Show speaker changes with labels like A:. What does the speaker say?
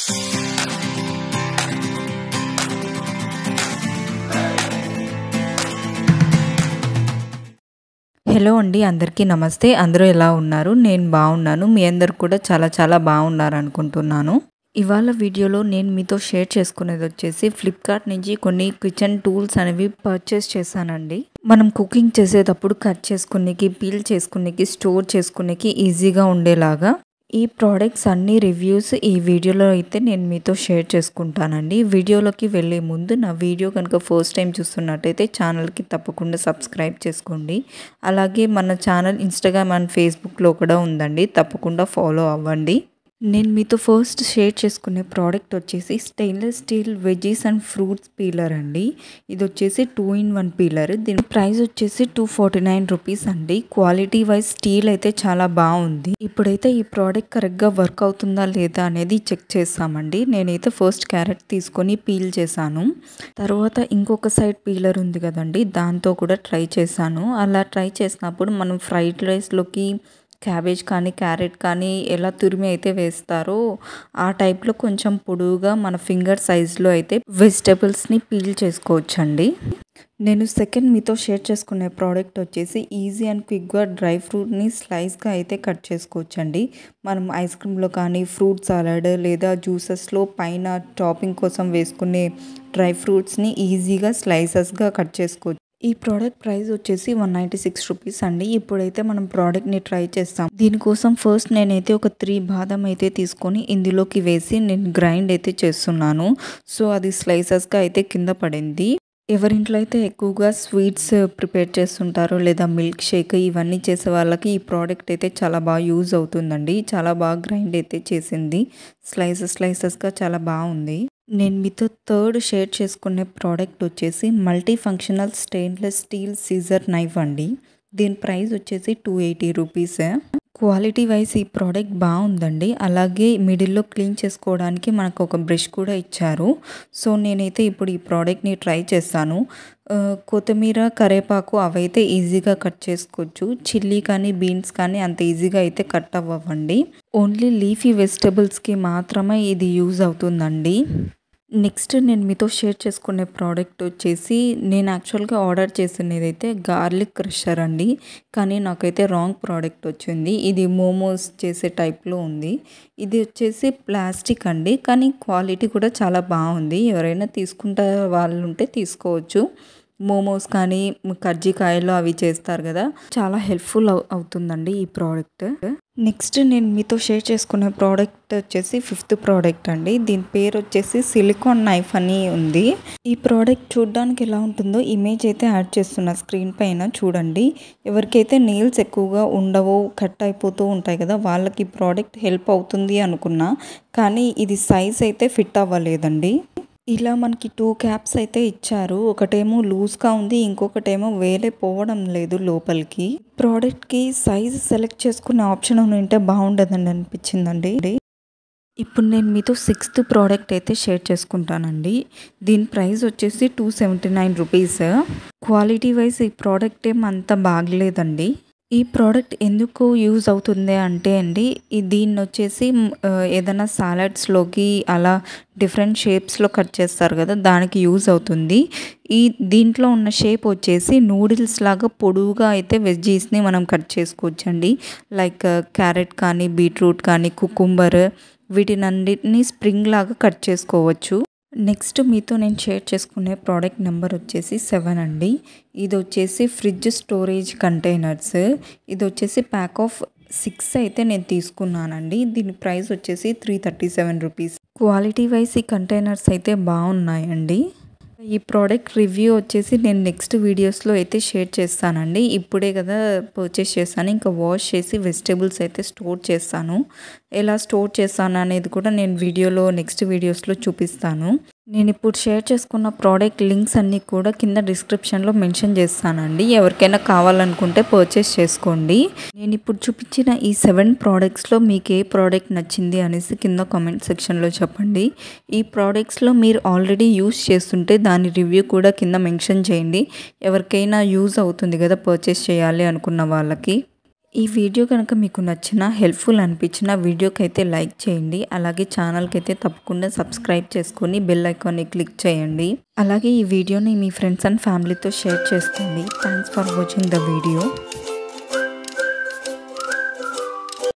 A: Hello అండి, అందరికీ నమస్తే. అందరూ ఎలా ఉన్నారు? నేను బాగున్నాను. మీ అందరు కూడా చాలా బాగున్నారు అనుకుంటున్నాను. ఇవాళ వీడియోలో నేను మీతో షేర్ చేసుకునేది వచ్చేసి ఫ్లిప్కార్ట్ నుంచి కొన్ని కిచెన్ టూల్స్ అనేవి పర్చేస్ చేశానండి. మనం కుకింగ్ చేసేటప్పుడు కట్ చేసుకునేకి, పీల్ చేసుకునేకి, స్టోర్ చేసుకునేకి ఈజీగా ఉండేలాగా ఈ ప్రోడక్ట్స్ అన్ని రివ్యూస్ ఈ వీడియోలో అయితే నేను మీతో షేర్ చేసుకుంటానండి. వీడియోలోకి వెళ్ళే ముందు నా వీడియో కనుక ఫస్ట్ టైం చూస్తున్నట్టయితే ఛానల్కి తప్పకుండా సబ్స్క్రైబ్ చేసుకోండి. అలాగే మన ఛానల్ ఇన్స్టాగ్రామ్ అండ్ ఫేస్బుక్లో కూడా ఉందండి, తప్పకుండా ఫాలో అవ్వండి. నేను మీతో ఫస్ట్ షేర్ చేసుకునే ప్రోడక్ట్ వచ్చేసి stainless steel veggies and fruits peeler అండి. ఇది వచ్చేసి 2-in-1 పీలర్. దీని ప్రైస్ వచ్చేసి 249 రూపీస్ అండి. క్వాలిటీ వైజ్ స్టీల్ అయితే చాలా బాగుంది. ఇప్పుడైతే ఈ ప్రోడక్ట్ కరెక్ట్గా వర్క్ అవుతుందా లేదా అనేది చెక్ చేస్తామండి. నేనైతే ఫస్ట్ క్యారెట్ తీసుకొని పీల్ చేశాను. తర్వాత ఇంకొక సైడ్ పీలర్ ఉంది కదండి, దాంతో కూడా ట్రై చేశాను. అలా ట్రై చేసినప్పుడు మనం ఫ్రైడ్ రైస్లోకి క్యాబేజ్ కానీ క్యారెట్ కానీ ఎలా తురిమి అయితే వేస్తారో ఆ టైప్లో కొంచెం పొడువుగా మన ఫింగర్ సైజులో అయితే వెజిటబుల్స్ని పీల్ చేసుకోవచ్చండి. నేను సెకండ్ మీతో షేర్ చేసుకునే ప్రోడక్ట్ వచ్చేసి ఈజీ అండ్ క్విక్గా డ్రై ఫ్రూట్ని స్లైస్గా అయితే కట్ చేసుకోవచ్చండి. మనం ఐస్ క్రీమ్లో కానీ ఫ్రూట్ సాలడ్ లేదా జ్యూసెస్లో పైన టాపింగ్ కోసం వేసుకునే డ్రై ఫ్రూట్స్ని ఈజీగా స్లైసెస్గా కట్ చేసుకోవచ్చు. ఈ ప్రోడక్ట్ ప్రైస్ వచ్చేసి 196 రూపీస్ అండి. ఇప్పుడైతే మనం ప్రోడక్ట్ని ట్రై చేస్తాం. దీనికోసం ఫస్ట్ నేనైతే ఒక 3 బాదం అయితే తీసుకొని ఇందులోకి వేసి నేను గ్రైండ్ అయితే చేస్తున్నాను. సో అది స్లైసెస్గా అయితే కింద పడింది. ఎవరింట్లో అయితే ఎక్కువగా స్వీట్స్ ప్రిపేర్ చేస్తుంటారో లేదా మిల్క్ షేక్ ఇవన్నీ చేసే వాళ్ళకి ఈ ప్రోడక్ట్ అయితే చాలా బాగా యూజ్ అవుతుందండి. చాలా బాగా గ్రైండ్ అయితే చేసింది. స్లైసెస్గా చాలా బాగుంది. నేను మీతో థర్డ్ షేర్ చేసుకునే ప్రోడక్ట్ వచ్చేసి multi functional stainless steel scissor knife అండి. దీని ప్రైస్ వచ్చేసి 280 రూపీస్. క్వాలిటీ వైజ్ ఈ ప్రోడక్ట్ బాగుందండి. అలాగే మిడిల్లో క్లీన్ చేసుకోవడానికి మనకు ఒక బ్రష్ కూడా ఇచ్చారు. సో నేనైతే ఇప్పుడు ఈ ప్రోడక్ట్ని ట్రై చేస్తాను. కొత్తిమీర, కరివేపాకు అవైతే ఈజీగా కట్ చేసుకోవచ్చు. చిల్లీ కానీ బీన్స్ కానీ అంత ఈజీగా అయితే కట్ అవ్వండి. ఓన్లీ లీఫీ వెజిటబుల్స్కి మాత్రమే ఇది యూజ్ అవుతుందండి. నెక్స్ట్ నేను మీతో షేర్ చేసుకునే ప్రోడక్ట్ వచ్చేసి నేను యాక్చువల్గా ఆర్డర్ చేసినది అయితే గార్లిక్ క్రషర్ అండి. కానీ నాకైతే రాంగ్ ప్రోడక్ట్ వచ్చింది. ఇది మోమోస్ చేసే టైప్లో ఉంది. ఇది వచ్చేసి ప్లాస్టిక్ అండి, కానీ క్వాలిటీ కూడా చాలా బాగుంది. ఎవరైనా తీసుకుంటే వాళ్ళు ఉంటే తీసుకోవచ్చు. మోమోస్ కానీ కజ్జికాయలు అవి చేస్తారు కదా, చాలా హెల్ప్ఫుల్ అవుతుందండి ఈ ప్రోడక్ట్. నెక్స్ట్ నేను మీతో షేర్ చేసుకునే ప్రోడక్ట్ వచ్చేసి 5th ప్రోడక్ట్ అండి. దీని పేరు వచ్చేసి సిలికాన్ నైఫ్ అని ఉంది. ఈ ప్రోడక్ట్ చూడడానికి ఎలా ఉంటుందో ఇమేజ్ అయితే యాడ్ చేస్తున్నా స్క్రీన్ పైన చూడండి. ఎవరికైతే నెయిల్స్ ఎక్కువగా ఉండవో, కట్ అయిపోతూ ఉంటాయి కదా, వాళ్ళకి ఈ ప్రోడక్ట్ హెల్ప్ అవుతుంది అనుకున్నా, కానీ ఇది సైజ్ అయితే ఫిట్ అవ్వలేదండి. ఇలా మనకి 2 క్యాప్స్ అయితే ఇచ్చారు. ఒకటేమో లూజ్గా ఉంది, ఇంకొకటేమో వేలే పోవడం లేదు లోపలికి. ప్రోడక్ట్కి సైజ్ సెలెక్ట్ చేసుకునే ఆప్షన్ ఉంటే బాగుండదని అనిపించిందండి. ఇప్పుడు నేను మీతో 6th ప్రోడక్ట్ అయితే షేర్ చేసుకుంటానండి. దీని ప్రైస్ వచ్చేసి 279 రూపీస్. క్వాలిటీ వైజ్ ఈ ప్రోడక్ట్ ఏమంత బాగలేదండి. ఈ ప్రోడక్ట్ ఎందుకు యూజ్ అవుతుంది అంటే అండి, దీన్ని వచ్చేసి ఏదైనా సాలడ్స్లోకి అలా డిఫరెంట్ షేప్స్లో కట్ చేస్తారు కదా, దానికి యూజ్ అవుతుంది. దీంట్లో ఉన్న షేప్ వచ్చేసి నూడిల్స్ లాగా పొడవుగా అయితే వెజ్జీస్ని మనం కట్ చేసుకోవచ్చండి. లైక్ క్యారెట్ కానీ, బీట్రూట్ కానీ, కుకుంబర్ వీటినన్నిటిని స్ప్రింగ్ లాగా కట్ చేసుకోవచ్చు. నెక్స్ట్ మీతో నేను షేర్ చేసుకునే ప్రోడక్ట్ నెంబర్ వచ్చేసి 7 అండి. ఇది వచ్చేసి ఫ్రిడ్జ్ స్టోరేజ్ కంటైనర్స్. ఇది వచ్చేసి ప్యాక్ ఆఫ్ 6 అయితే నేను తీసుకున్నానండి. దీని ప్రైస్ వచ్చేసి 337 రూపీస్. క్వాలిటీ వైజ్ ఈ కంటైనర్స్ అయితే బాగున్నాయండి. ఈ ప్రోడక్ట్ రివ్యూ వచ్చేసి నేను నెక్స్ట్ వీడియోస్లో అయితే షేర్ చేస్తానండి. ఇప్పుడే కదా పర్చేస్ చేస్తాను, ఇంకా వాష్ చేసి వెజిటేబుల్స్ అయితే స్టోర్ చేస్తాను. ఎలా స్టోర్ చేస్తాను అనేది కూడా నేను నెక్స్ట్ వీడియోస్లో చూపిస్తాను. నేను ఇప్పుడు షేర్ చేసుకున్న ప్రోడక్ట్ లింక్స్ అన్నీ కూడా కింద డిస్క్రిప్షన్లో మెన్షన్ చేస్తానండి. ఎవరికైనా కావాలనుకుంటే పర్చేస్ చేసుకోండి. నేను ఇప్పుడు చూపించిన ఈ 7 ప్రోడక్ట్స్లో మీకు ఏ ప్రోడక్ట్ నచ్చింది అనేసి కింద కామెంట్ సెక్షన్లో చెప్పండి. ఈ ప్రోడక్ట్స్లో మీరు ఆల్రెడీ యూస్ చేస్తుంటే దాని రివ్యూ కూడా కింద మెన్షన్ చేయండి. ఎవరికైనా యూజ్ అవుతుంది కదా పర్చేస్ చేయాలి అనుకున్న వాళ్ళకి. ఈ వీడియో కనుక మీకు నచ్చినా హెల్ప్ఫుల్ అనిపించిన వీడియోకైతే లైక్ చేయండి. అలాగే ఛానల్కి అయితే తప్పకుండా సబ్స్క్రైబ్ చేసుకొని బెల్ ఐకాన్ని క్లిక్ చేయండి. అలాగే ఈ వీడియోని మీ ఫ్రెండ్స్ అండ్ ఫ్యామిలీతో షేర్ చేసుకోండి. Thanks for watching the video.